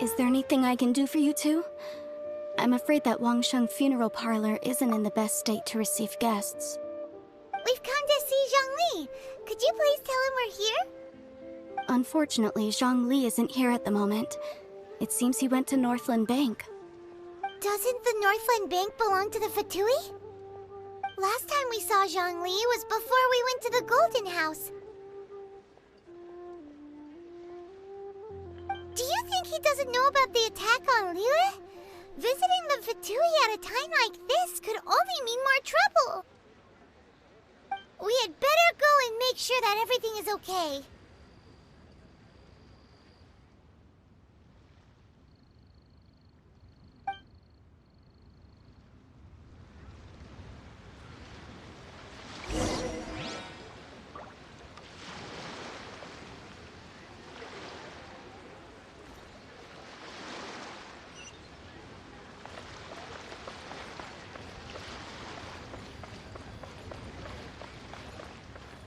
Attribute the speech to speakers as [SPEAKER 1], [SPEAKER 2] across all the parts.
[SPEAKER 1] Is there anything I can do for you two? I'm afraid that Wangsheng Funeral Parlor isn't in the best state to receive guests.
[SPEAKER 2] We've come to see Zhongli. Could you please tell him we're here?
[SPEAKER 1] Unfortunately, Zhongli isn't here at the moment. It seems he went to Northland Bank.
[SPEAKER 2] Doesn't the Northland Bank belong to the Fatui? Last time we saw Zhongli was before we went to the Golden House. Do you think he doesn't know about the attack on Liyue? Visiting the Fatui at a time like this could only mean more trouble. We had better go and make sure that everything is okay.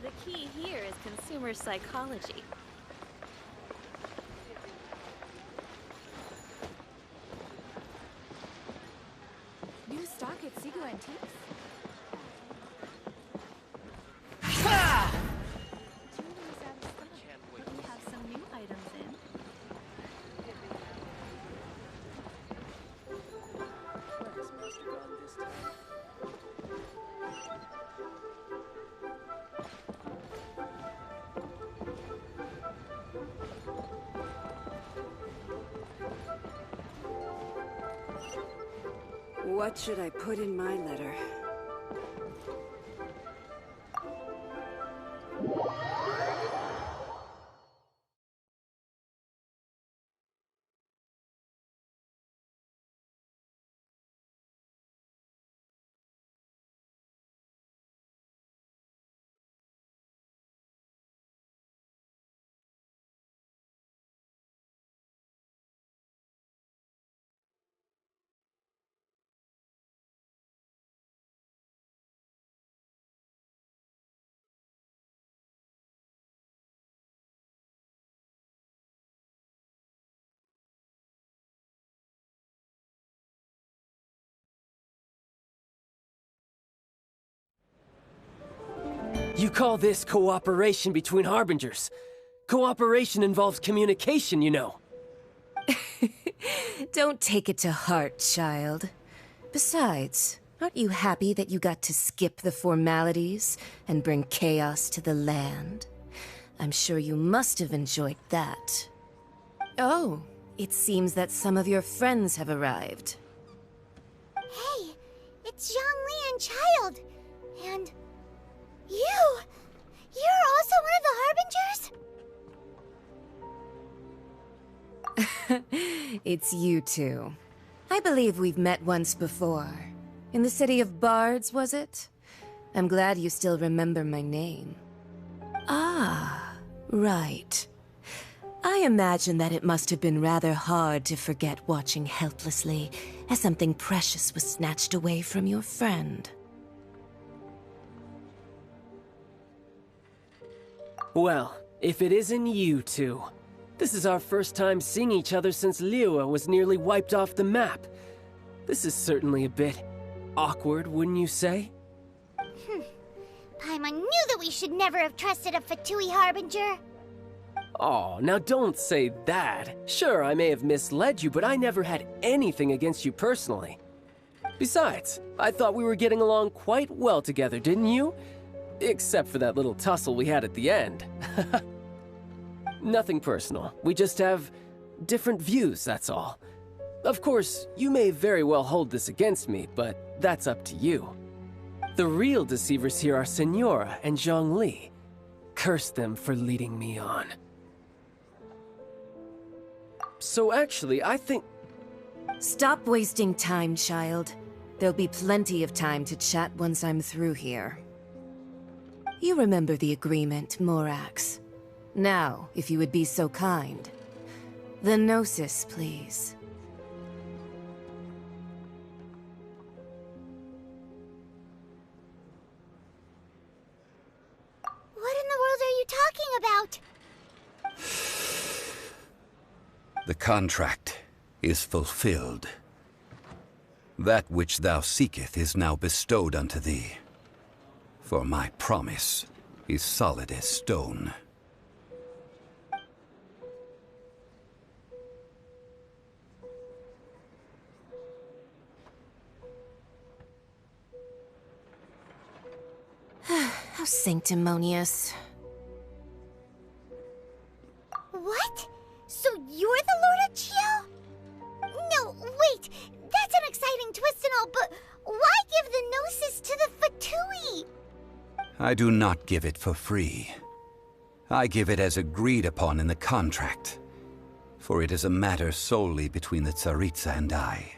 [SPEAKER 3] The key here is consumer psychology.
[SPEAKER 4] New stock at Seago Antiques?
[SPEAKER 3] Jewelry's out of stock, but we have some new items in.
[SPEAKER 5] Where's Master gone this time?
[SPEAKER 6] What should I put in my letter?
[SPEAKER 5] You call this cooperation between Harbingers? Cooperation involves communication, you know.
[SPEAKER 7] Don't take it to heart, child. Besides, aren't you happy that you got to skip the formalities and bring chaos to the land? I'm sure you must have enjoyed that. Oh, it seems that some of your friends have arrived.
[SPEAKER 2] Hey, it's Zhongli and Child. And you! You're also one of the Harbingers?
[SPEAKER 7] It's you two. I believe we've met once before. In the city of Bards, was it? I'm glad you still remember my name. Ah, right. I imagine that it must have been rather hard to forget watching helplessly as something precious was snatched away from your friend.
[SPEAKER 5] Well, if it isn't you two, This is our first time seeing each other since Liyue was nearly wiped off the map. This is certainly a bit awkward, wouldn't you say?
[SPEAKER 2] Paimon knew that we should never have trusted a Fatui Harbinger.
[SPEAKER 5] Oh, now don't say that. Sure, I may have misled you, but I never had anything against you personally. Besides, I thought we were getting along quite well together, didn't you? Except for that little tussle we had at the end. Nothing personal. We just have different views, that's all. Of course, you may very well hold this against me, but that's up to you. The real deceivers here are Senora and Zhongli. Curse them for leading me on. So actually, I think...
[SPEAKER 7] Stop wasting time, child. There'll be plenty of time to chat once I'm through here. You remember the agreement, Morax. Now, if you would be so kind. The Gnosis, please.
[SPEAKER 2] What in the world are you talking about?
[SPEAKER 8] The contract is fulfilled. That which thou seeketh is now bestowed unto thee. For my promise is solid as stone.
[SPEAKER 7] How sanctimonious.
[SPEAKER 2] What? So you're the Lord of Chio? No, wait! That's an exciting twist and all, but why give the Gnosis to the Fatui?
[SPEAKER 8] I do not give it for free. I give it as agreed upon in the contract, for it is a matter solely between the Tsaritsa and I.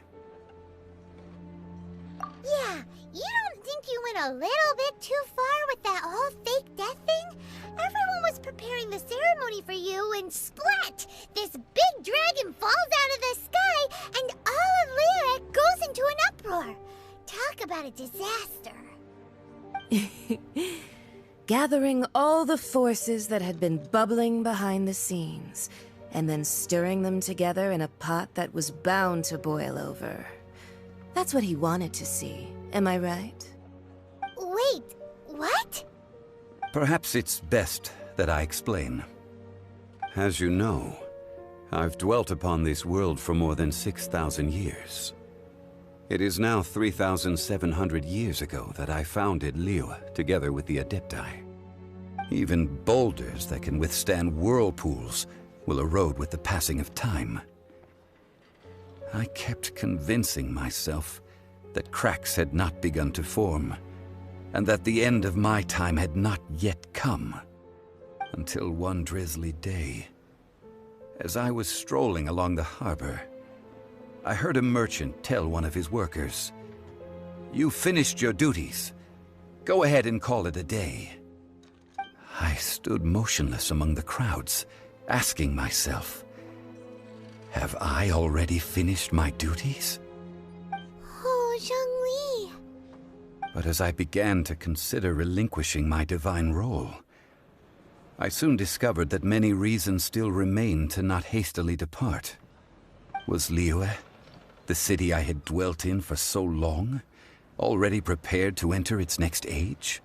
[SPEAKER 2] Yeah, you don't think you went a little bit too far with that whole fake death thing? Everyone was preparing the ceremony for you, and splat! This big dragon falls out of the sky, and all of Liyue goes into an uproar. Talk about a disaster.
[SPEAKER 7] Gathering all the forces that had been bubbling behind the scenes, and then stirring them together in a pot that was bound to boil over. That's what he wanted to see, am I right?
[SPEAKER 2] Wait, what?
[SPEAKER 8] Perhaps it's best that I explain. As you know, I've dwelt upon this world for more than 6,000 years. It is now 3,700 years ago that I founded Liyue together with the Adepti. Even boulders that can withstand whirlpools will erode with the passing of time. I kept convincing myself that cracks had not begun to form, and that the end of my time had not yet come. Until one drizzly day, as I was strolling along the harbor, I heard a merchant tell one of his workers, "You finished your duties. Go ahead and call it a day." I stood motionless among the crowds, asking myself, have I already finished my duties?
[SPEAKER 2] Oh, Zhongli.
[SPEAKER 8] But as I began to consider relinquishing my divine role, I soon discovered that many reasons still remained to not hastily depart. Was Liyue, the city I had dwelt in for so long, already prepared to enter its next age?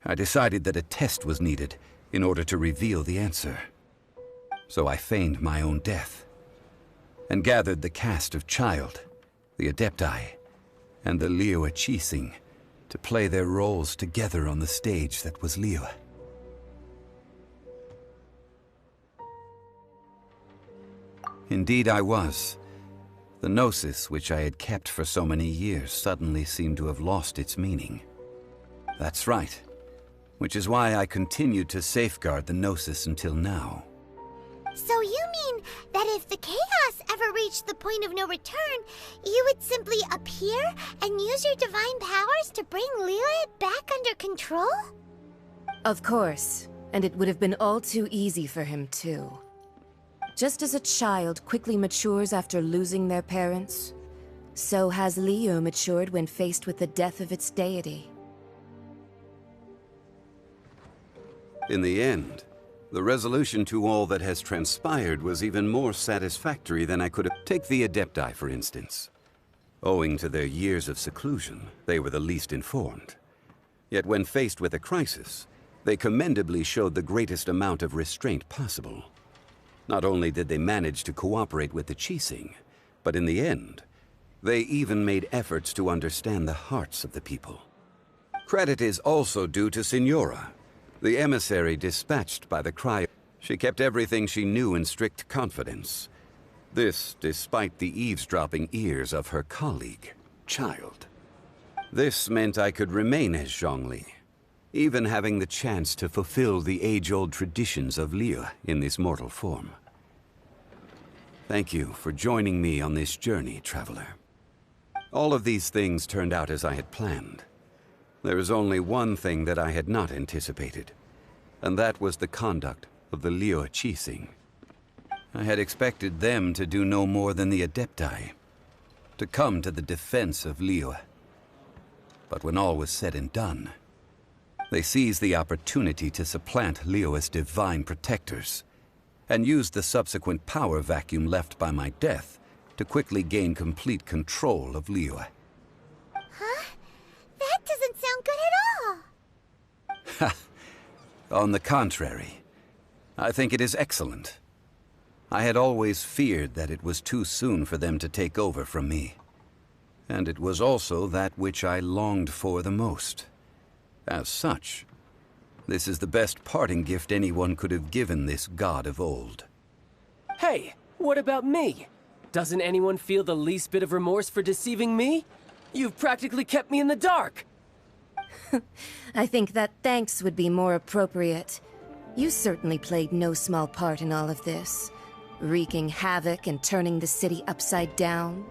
[SPEAKER 8] I decided that a test was needed in order to reveal the answer. So I feigned my own death, and gathered the cast of Child, the Adepti, and the Liyue Chising to play their roles together on the stage that was Liyue. Indeed I was. The Gnosis, which I had kept for so many years, suddenly seemed to have lost its meaning. That's right. Which is why I continued to safeguard the Gnosis until now.
[SPEAKER 2] So you mean that if the chaos ever reached the point of no return, you would simply appear and use your divine powers to bring Liyue back under control?
[SPEAKER 7] Of course, and it would have been all too easy for him too. Just as a child quickly matures after losing their parents, so has Liyue matured when faced with the death of its deity.
[SPEAKER 8] In the end, The resolution to all that has transpired was even more satisfactory than I could have. Take the Adepti, for instance. Owing to their years of seclusion, they were the least informed. Yet when faced with a crisis, they commendably showed the greatest amount of restraint possible. Not only did they manage to cooperate with the Qixing, but in the end, they even made efforts to understand the hearts of the people. Credit is also due to Signora, the emissary dispatched by the Cryo. She kept everything she knew in strict confidence. This despite the eavesdropping ears of her colleague, Child. This meant I could remain as Zhongli, even having the chance to fulfill the age-old traditions of Liyue in this mortal form. Thank you for joining me on this journey, traveler. All of these things turned out as I had planned. There is only one thing that I had not anticipated, and that was the conduct of the Liyue Qixing. I had expected them to do no more than the Adepti, to come to the defense of Liyue. But when all was said and done, they seized the opportunity to supplant Liyue's divine protectors, and used the subsequent power vacuum left by my death to quickly gain complete control of Liyue.
[SPEAKER 2] Huh? That doesn't sound good at all!
[SPEAKER 8] On the contrary, I think it is excellent. I had always feared that it was too soon for them to take over from me. And it was also that which I longed for the most. As such, this is the best parting gift anyone could have given this god of old.
[SPEAKER 5] Hey, what about me? Doesn't anyone feel the least bit of remorse for deceiving me? You've practically kept me in the dark!
[SPEAKER 7] I think that thanks would be more appropriate. You certainly played no small part in all of this, wreaking havoc and turning the city upside down.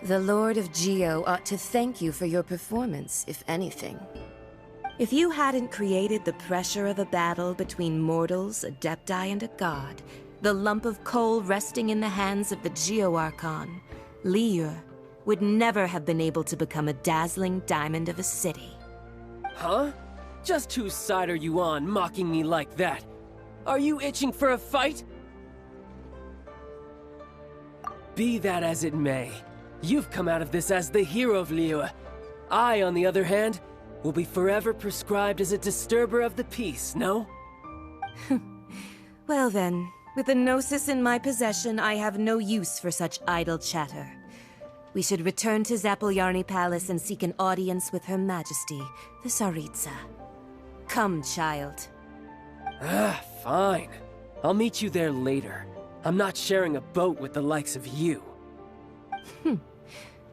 [SPEAKER 7] The Lord of Geo ought to thank you for your performance, if anything.
[SPEAKER 4] If you hadn't created the pressure of a battle between mortals, Adepti, and a god, the lump of coal resting in the hands of the Geo-Archon, Liyue would never have been able to become a dazzling diamond of a city.
[SPEAKER 5] Huh? Just whose side are you on, mocking me like that? Are you itching for a fight? Be that as it may, you've come out of this as the hero of Liyue. I, on the other hand, will be forever prescribed as a disturber of the peace, no?
[SPEAKER 4] Well then, with the Gnosis in my possession, I have no use for such idle chatter. We should return to Zapoljarny Palace and seek an audience with Her Majesty, the Tsaritsa. Come, child.
[SPEAKER 5] Fine. I'll meet you there later. I'm not sharing a boat with the likes of you.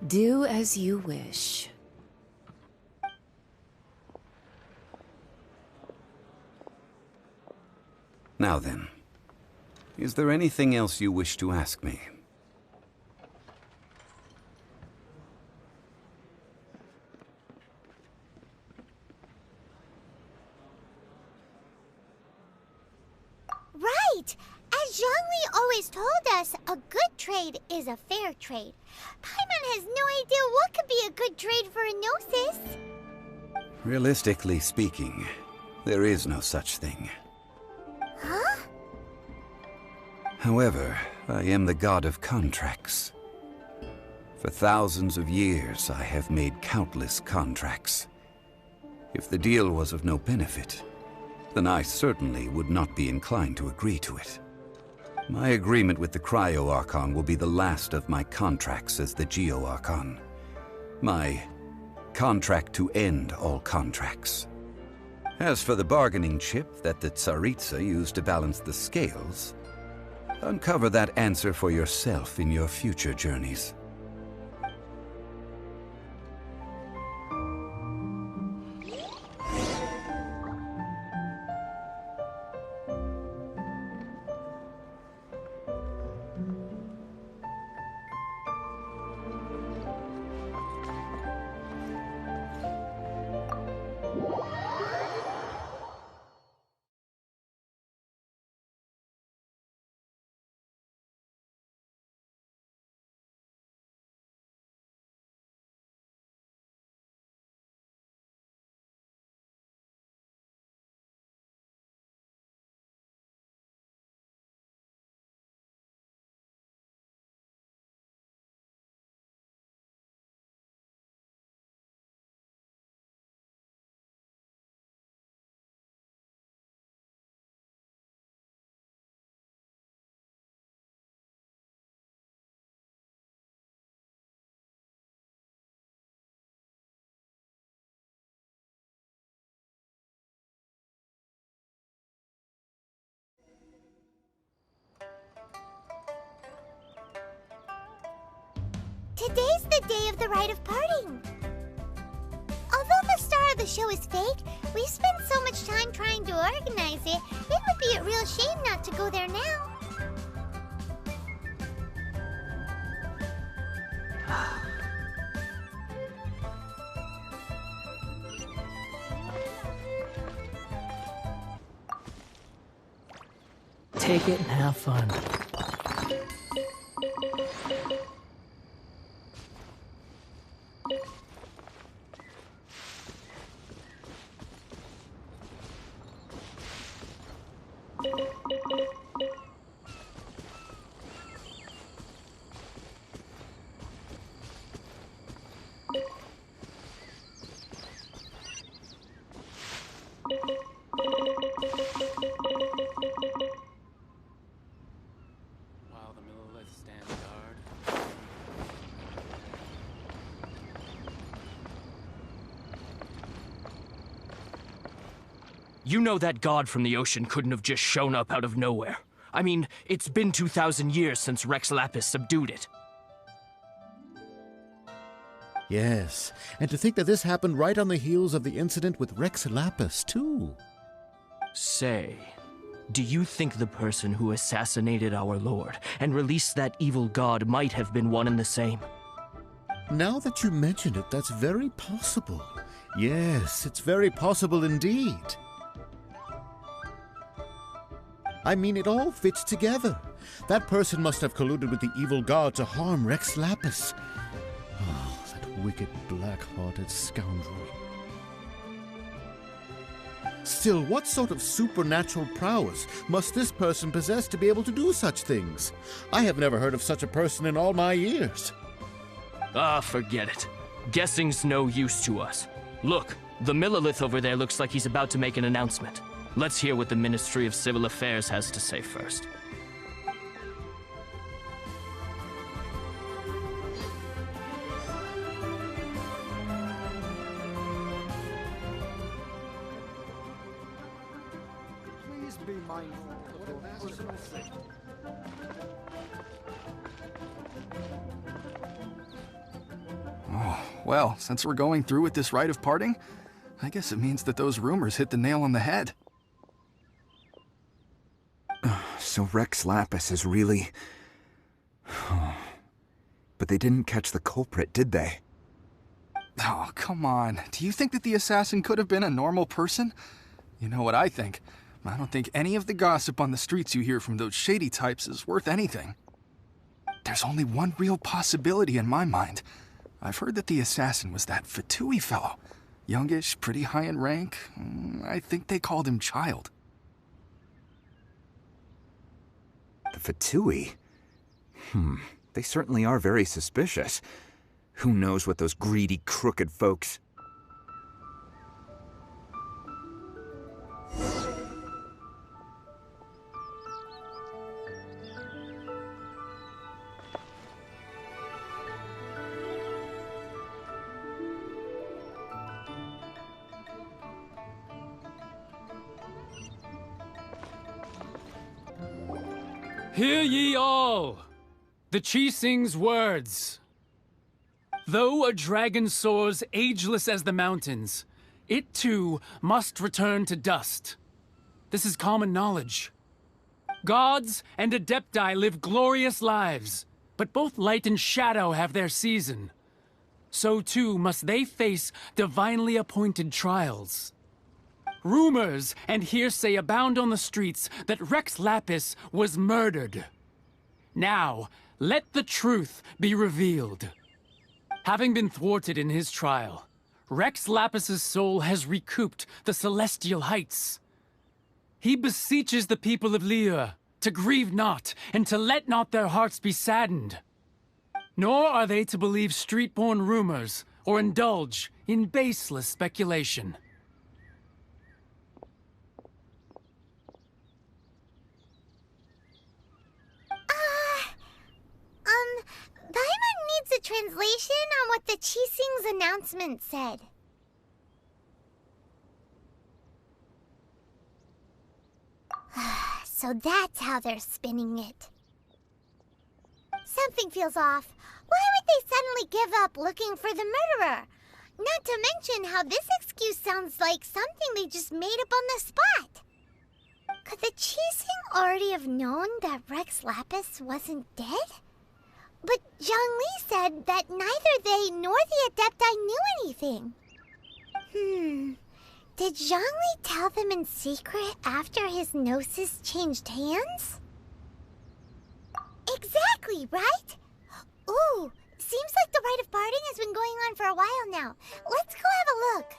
[SPEAKER 7] Do as you wish.
[SPEAKER 8] Now then, is there anything else you wish to ask me?
[SPEAKER 2] Right! As Zhongli always told us, a good trade is a fair trade. Paimon has no idea what could be a good trade for a Gnosis.
[SPEAKER 8] Realistically speaking, there is no such thing.
[SPEAKER 2] Huh?
[SPEAKER 8] However, I am the god of contracts. For thousands of years, I have made countless contracts. If the deal was of no benefit, then I certainly would not be inclined to agree to it. My agreement with the Cryo-Archon will be the last of my contracts as the Geo-Archon. My contract to end all contracts. As for the bargaining chip that the Tsaritsa used to balance the scales, uncover that answer for yourself in your future journeys.
[SPEAKER 2] Today's the day of the rite of parting. Although the star of the show is fake, we've spent so much time trying to organize it, it would be a real shame not to go there now.
[SPEAKER 5] Take it and have fun.
[SPEAKER 9] While the Millilith stand guard.
[SPEAKER 10] You know that god from the ocean couldn't have just shown up out of nowhere. I mean, it's been 2,000 years since Rex Lapis subdued it.
[SPEAKER 11] Yes, and to think that this happened right on the heels of the incident with Rex Lapis, too.
[SPEAKER 10] Say, do you think the person who assassinated our lord and released that evil god might have been one and the same?
[SPEAKER 11] Now that you mention it, that's very possible. Yes, it's very possible indeed. I mean, it all fits together. That person must have colluded with the evil god to harm Rex Lapis. Oh, that wicked, black-hearted scoundrel. Still, what sort of supernatural prowess must this person possess to be able to do such things? I have never heard of such a person in all my years.
[SPEAKER 10] Ah, forget it. Guessing's no use to us. Look, the Millilith over there looks like he's about to make an announcement. Let's hear what the Ministry of Civil Affairs has to say first.
[SPEAKER 12] Please be mindful of your personal safety.
[SPEAKER 13] Oh, well, since we're going through with this rite of parting, I guess it means that those rumors hit the nail on the head.
[SPEAKER 14] So Rex Lapis is really... But they didn't catch the culprit, did they?
[SPEAKER 13] Oh, come on. Do you think that the assassin could have been a normal person? You know what I think. I don't think any of the gossip on the streets you hear from those shady types is worth anything. There's only one real possibility in my mind. I've heard that the assassin was that Fatui fellow. Youngish, pretty high in rank. I think they called him Child.
[SPEAKER 14] The Fatui? They certainly are very suspicious. Who knows what those greedy, crooked folks...
[SPEAKER 9] Hear ye all! The Chising's words. Though a dragon soars ageless as the mountains, it too must return to dust. This is common knowledge. Gods and Adepti live glorious lives, but both light and shadow have their season. So too must they face divinely appointed trials. Rumors and hearsay abound on the streets that Rex Lapis was murdered. Now, let the truth be revealed. Having been thwarted in his trial, Rex Lapis's soul has recouped the celestial heights. He beseeches the people of Liyue to grieve not and to let not their hearts be saddened. Nor are they to believe street-born rumors or indulge in baseless speculation.
[SPEAKER 2] Paimon needs a translation on what the Chising's announcement said. So that's how they're spinning it. Something feels off. Why would did they suddenly give up looking for the murderer? Not to mention how this excuse sounds like something they just made up on the spot. Could the Qixing already have known that Rex Lapis wasn't dead? But Zhongli said that neither they nor the Adepti knew anything. Did Zhongli tell them in secret after his gnosis changed hands? Exactly, right? Ooh, seems like the rite of parting has been going on for a while now. Let's go have a look.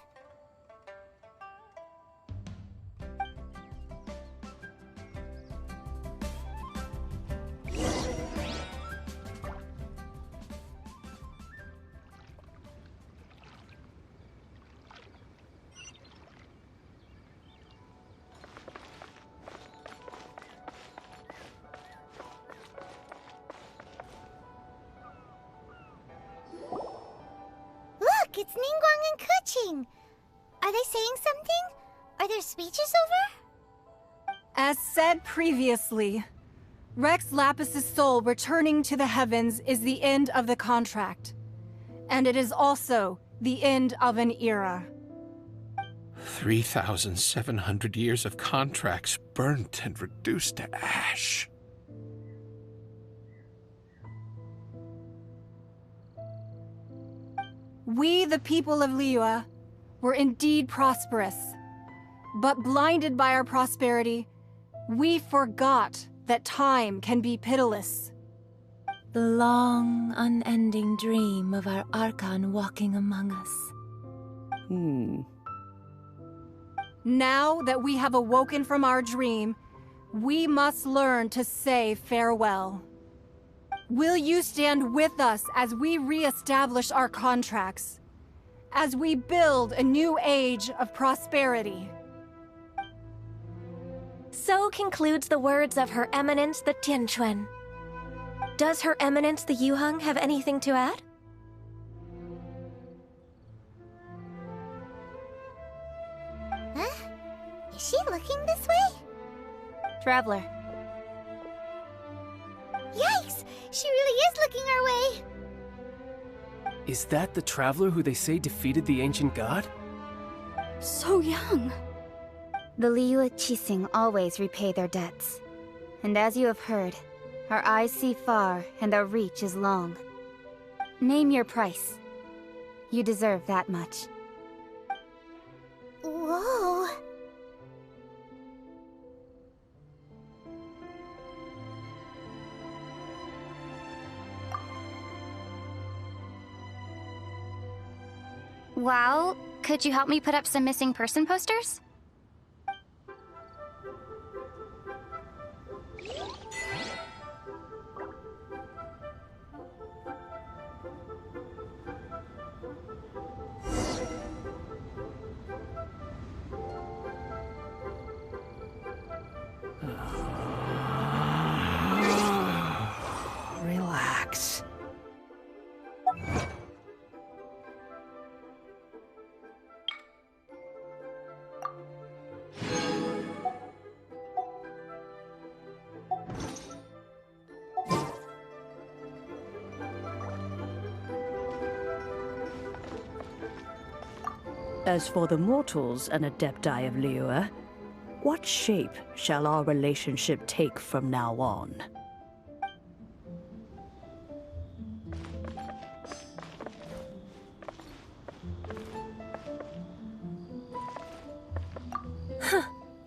[SPEAKER 2] Look, it's Ningguang and Keqing. Are they saying something? Are their speeches over?
[SPEAKER 15] As said previously, Rex Lapis's soul returning to the heavens is the end of the contract. And it is also the end of an era.
[SPEAKER 16] 3,700 years of contracts burnt and reduced to ash.
[SPEAKER 15] We, the people of Liyue, were indeed prosperous. But blinded by our prosperity, we forgot that time can be pitiless.
[SPEAKER 4] The long, unending dream of our Archon walking among us.
[SPEAKER 15] Now that we have awoken from our dream, we must learn to say farewell. Will you stand with us as we re-establish our contracts? As we build a new age of prosperity?
[SPEAKER 1] So concludes the words of Her Eminence the Tianquan. Does Her Eminence the Yuheng have anything to add?
[SPEAKER 2] Huh? Is she looking this way?
[SPEAKER 1] Traveler.
[SPEAKER 2] Yikes! She really is looking our way!
[SPEAKER 5] Is that the traveler who they say defeated the ancient god?
[SPEAKER 1] So young. The Liyue Qixing always repay their debts. And as you have heard, our eyes see far and our reach is long. Name your price. You deserve that much.
[SPEAKER 2] Whoa!
[SPEAKER 1] Well, could you help me put up some missing person posters?
[SPEAKER 5] Relax.
[SPEAKER 17] As for the mortals and Adepti of Liyue, what shape shall our relationship take from now on?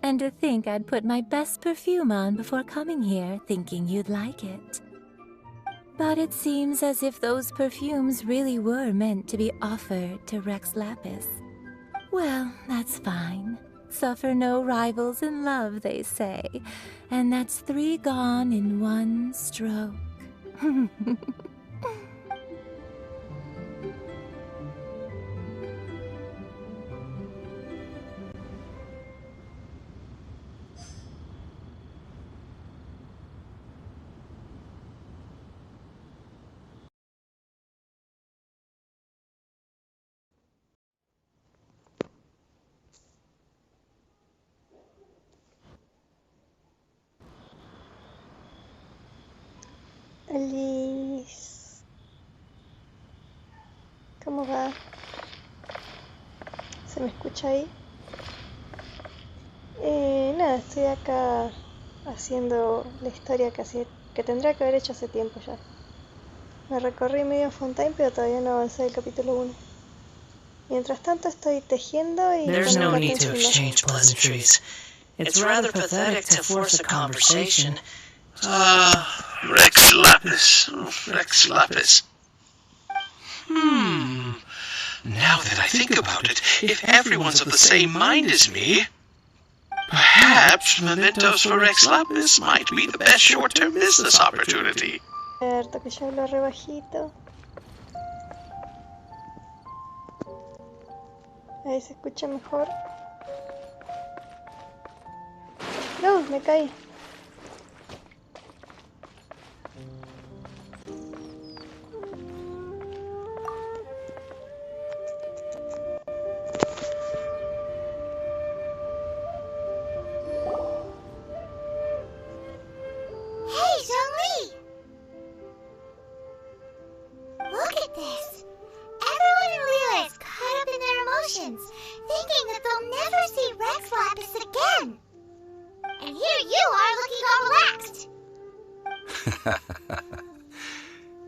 [SPEAKER 4] And to think I'd put my best perfume on before coming here, thinking you'd like it. But it seems as if those perfumes really were meant to be offered to Rex Lapis. Well, that's fine. Suffer no rivals in love, they say. And that's 3 gone in 1 stroke.
[SPEAKER 3] Alice.
[SPEAKER 18] ¿Cómo va? ¿Se me escucha ahí? Nada, estoy acá haciendo la historia que tendría que haber hecho hace tiempo ya. Me recorrí medio Fontaine, pero todavía no avancé del capítulo 1. Mientras tanto estoy tejiendo y...
[SPEAKER 19] There's no need to exchange pleasantries. It's rather pathetic to force a conversation.
[SPEAKER 16] Rex Lapis. Rex Lapis. Now that I think about it, if everyone's of the same mind as me, perhaps mementos for Rex Lapis might be the best short-term business opportunity.
[SPEAKER 18] Cierto que yo hablo re bajito. Ahí se escucha mejor. No, me caí.
[SPEAKER 2] thinking that they'll never see Rex Lapis again. And here you are looking all relaxed.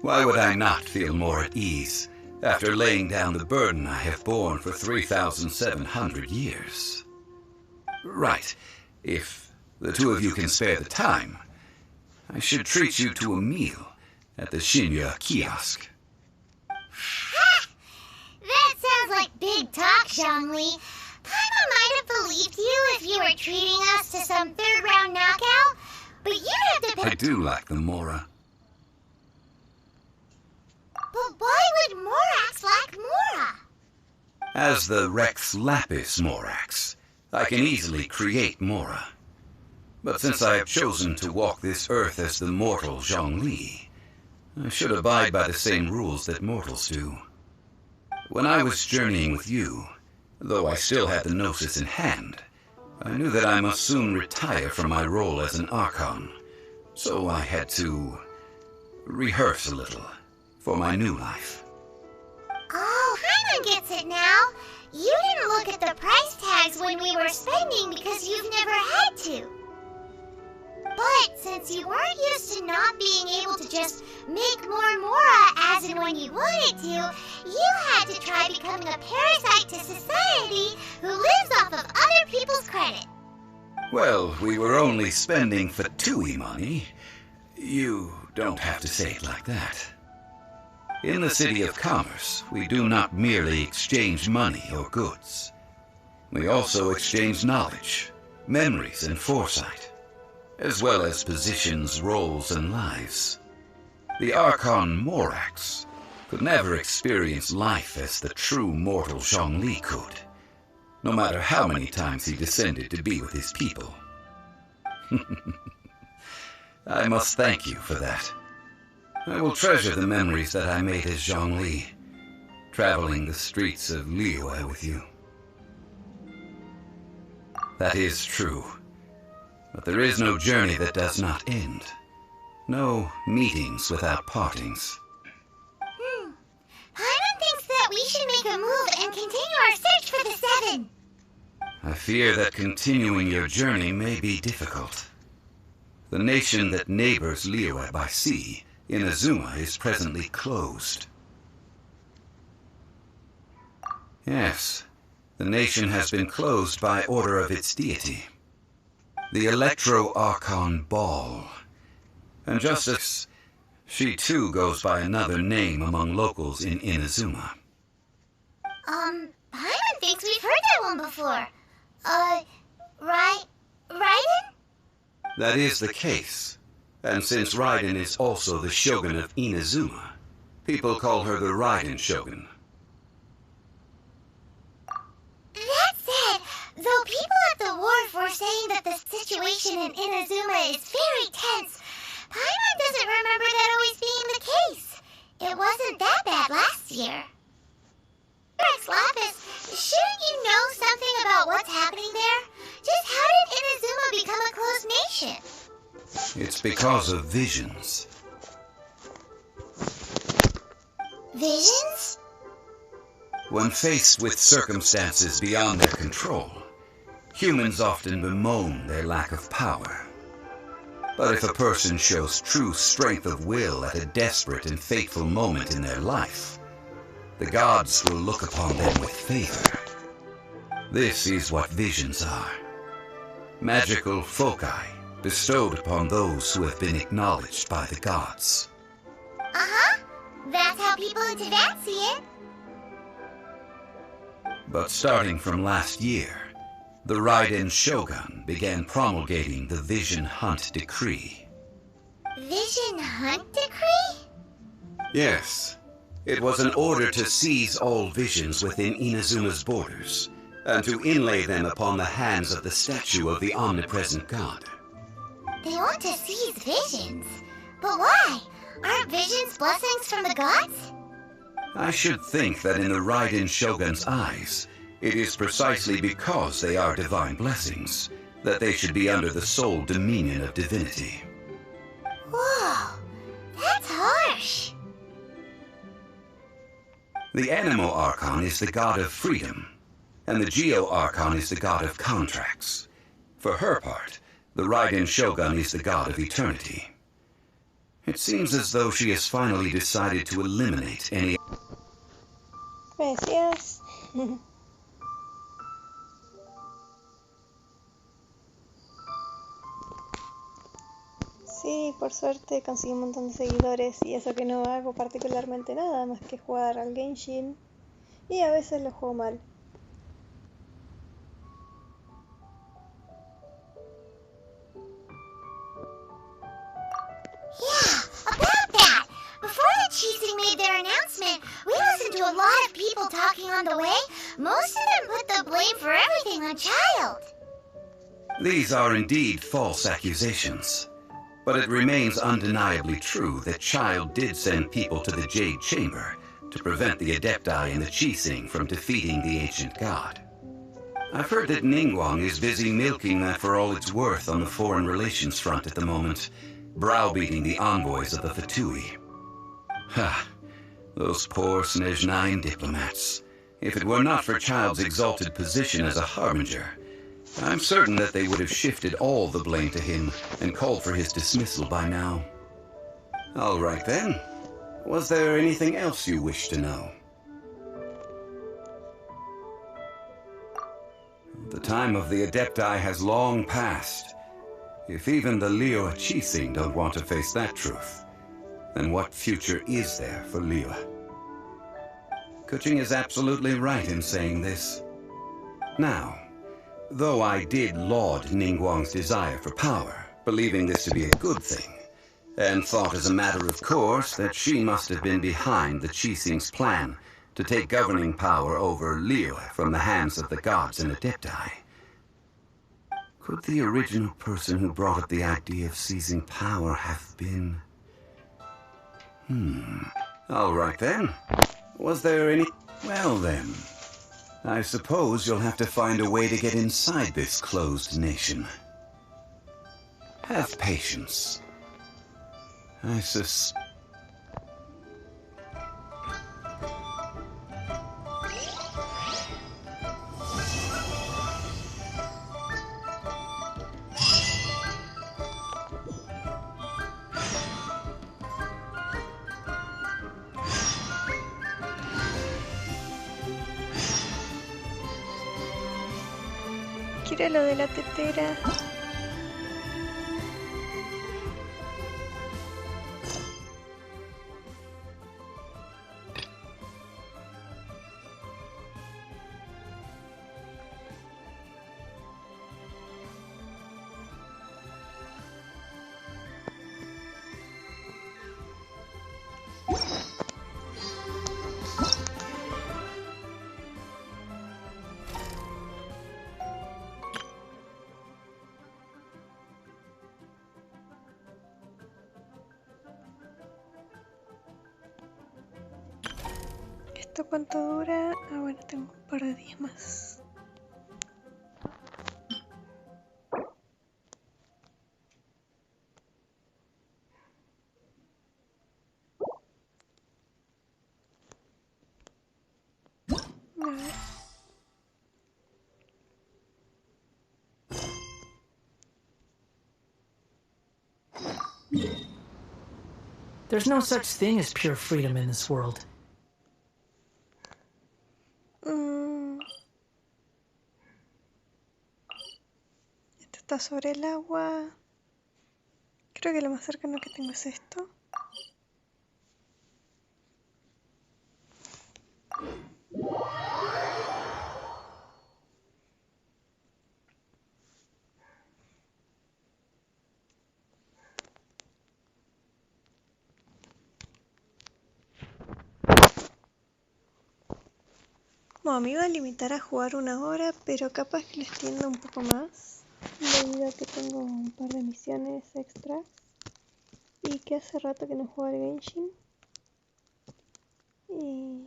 [SPEAKER 8] Why would I not feel more at ease after laying down the burden I have borne for 3,700 years? Right. If the two of you can spare the time, I should treat you to a meal at the Shinya kiosk.
[SPEAKER 2] Ha! That sounds like big talk, Zhongli. Paimon might have believed you if you were treating us to some third-round knockout, but you'd have to pay...
[SPEAKER 8] I do like the Mora.
[SPEAKER 2] But why would Morax like Mora?
[SPEAKER 8] As the Rex Lapis Morax, I can easily create Mora. But since I have chosen to walk this earth as the mortal Zhongli, I should abide by the same rules that mortals do. When I was journeying with you, though I still had the Gnosis in hand, I knew that I must soon retire from my role as an Archon, so I had to rehearse a little for my new life.
[SPEAKER 2] Oh, Paimon gets it now. You didn't look at the price tags when we were spending because you've never had to. But since you weren't used to not being able to just make more Mora as and when you wanted to, you had to try becoming a parasite to society who lives off of other people's credit.
[SPEAKER 8] Well, we were only spending Fatui money. You don't have to say it like that. In the City of Commerce, we do not merely exchange money or goods. We also exchange knowledge, memories, and foresight, as well as positions, roles, and lives. The Archon Morax could never experience life as the true mortal Zhongli could, no matter how many times he descended to be with his people. I must thank you for that. I will treasure the memories that I made as Zhongli, traveling the streets of Liyue with you. That is true. But there is no journey that does not end. No meetings without partings.
[SPEAKER 2] Paimon thinks that we should make a move and continue our search for the Seven.
[SPEAKER 8] I fear that continuing your journey may be difficult. The nation that neighbors Liyue by sea, Inazuma, is presently closed. Yes, the nation has been closed by order of its deity, the Electro-Archon Ball. And just as she too goes by another name among locals in Inazuma.
[SPEAKER 2] Paimon thinks we've heard that one before. Raiden?
[SPEAKER 8] That is the case. And since Raiden is also the Shogun of Inazuma, people call her the Raiden Shogun.
[SPEAKER 2] That said, though people at the wharf were saying that the situation in Inazuma is very tense, Paimon doesn't remember that always being the case. It wasn't that bad last year. Rex Lapis, shouldn't you know something about what's happening there? Just how did Inazuma become a closed nation?
[SPEAKER 8] It's because of visions.
[SPEAKER 2] Visions?
[SPEAKER 8] When faced with circumstances beyond their control, humans often bemoan their lack of power. But if a person shows true strength of will at a desperate and fateful moment in their life, the gods will look upon them with favor. This is what visions are. Magical foci bestowed upon those who have been acknowledged by the gods.
[SPEAKER 2] Uh-huh. That's how people in Tibet see it.
[SPEAKER 8] But starting from last year, the Raiden Shogun began promulgating the Vision Hunt Decree.
[SPEAKER 2] Vision Hunt Decree?
[SPEAKER 8] Yes. It was an order to seize all visions within Inazuma's borders, and to inlay them upon the hands of the statue of the omnipresent god.
[SPEAKER 2] They want to seize visions. But why? Aren't visions blessings from the gods?
[SPEAKER 8] I should think that in the Raiden Shogun's eyes, it is precisely because they are divine blessings that they should be under the sole dominion of divinity.
[SPEAKER 2] Whoa, that's harsh.
[SPEAKER 8] The Anemo Archon is the god of freedom, and the Geo Archon is the god of contracts. For her part, the Raiden Shogun is the god of eternity. It seems as though she has finally decided to eliminate any...
[SPEAKER 18] Gracias. Sí, por suerte conseguí un montón de seguidores y eso que no hago particularmente nada más que jugar al Genshin y a veces lo juego mal.
[SPEAKER 2] Yeah, about that! Before the Chising made their announcement, we listened to a lot of people talking on the way. Most of them put the blame for everything on Child.
[SPEAKER 8] These are indeed false accusations. But it remains undeniably true that Child did send people to the Jade Chamber to prevent the Adepti and the Chising from defeating the ancient god. I've heard that Ningguang is busy milking that for all it's worth on the foreign relations front at the moment, browbeating the envoys of the Fatui. Ha! Those poor Snezhnine diplomats. If it were not for Child's exalted position as a harbinger, I'm certain that they would have shifted all the blame to him and called for his dismissal by now. All right then. Was there anything else you wish to know? The time of the Adepti has long passed. If even the Liyue Chising don't want to face that truth, then what future is there for Liyue? Kuching is absolutely right in saying this. Now, though I did laud Ningguang's desire for power, believing this to be a good thing, and thought as a matter of course that she must have been behind the Chising's plan to take governing power over Liyue from the hands of the gods and Adepti, could the original person who brought up the idea of seizing power have been... All right then. Was there any... Well then... I suppose you'll have to find a way to get inside this closed nation. Have patience.
[SPEAKER 18] Quiero lo de la tetera. ¿Esto cuánto dura? Ah, bueno, tengo un par de días más.
[SPEAKER 19] There's no such thing as pure freedom in this world.
[SPEAKER 18] Esto está sobre el agua. Creo que lo más cercano que tengo es esto. Bueno, me iba a limitar a jugar 1 hora, pero capaz que le extiendo un poco más, debido a que tengo un par de misiones extras y que hace rato que no juego al Genshin. Y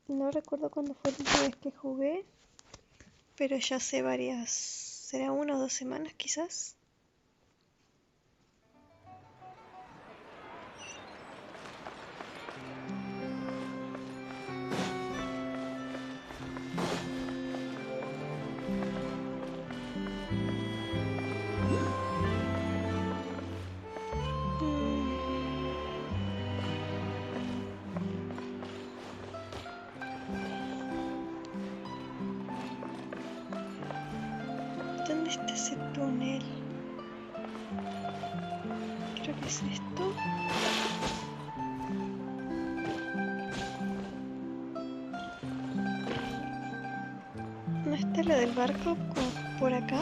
[SPEAKER 18] no recuerdo cuándo fue la última vez que jugué, pero ya hace varias, será 1 o 2 semanas quizás. ¿Dónde está ese túnel? Creo que es esto. ¿No está lo del barco como por acá?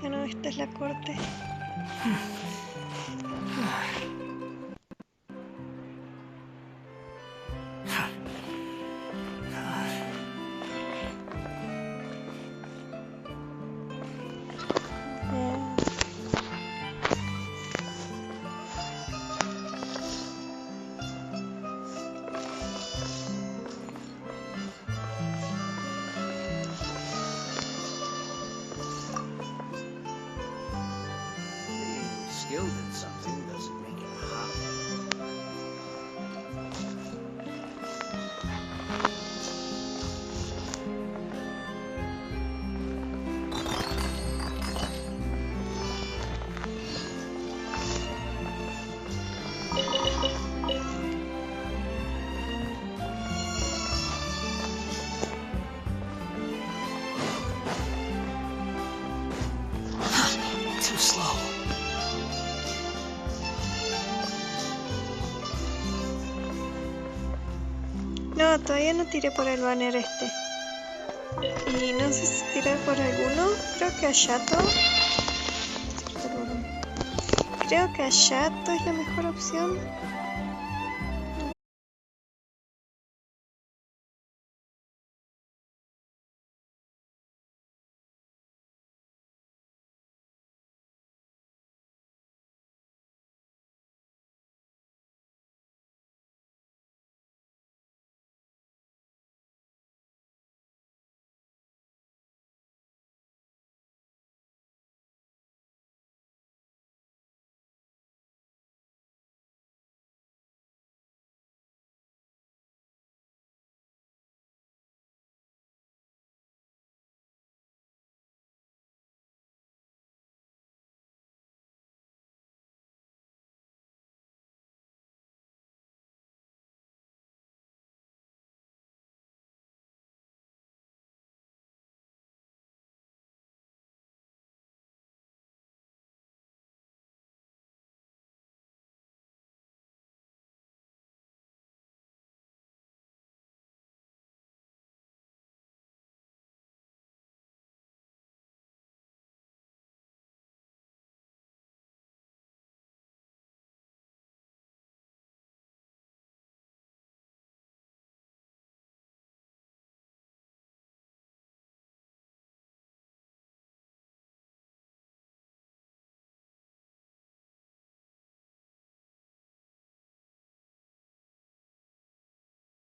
[SPEAKER 18] Ah, no, esta es la corte.
[SPEAKER 12] Skilled in something doesn't make it hot.
[SPEAKER 19] Too slow.
[SPEAKER 18] No, todavía no tiré por el banner este. Y no sé si tirar por alguno. Creo que a Yato. Creo que a Yato es la mejor opción.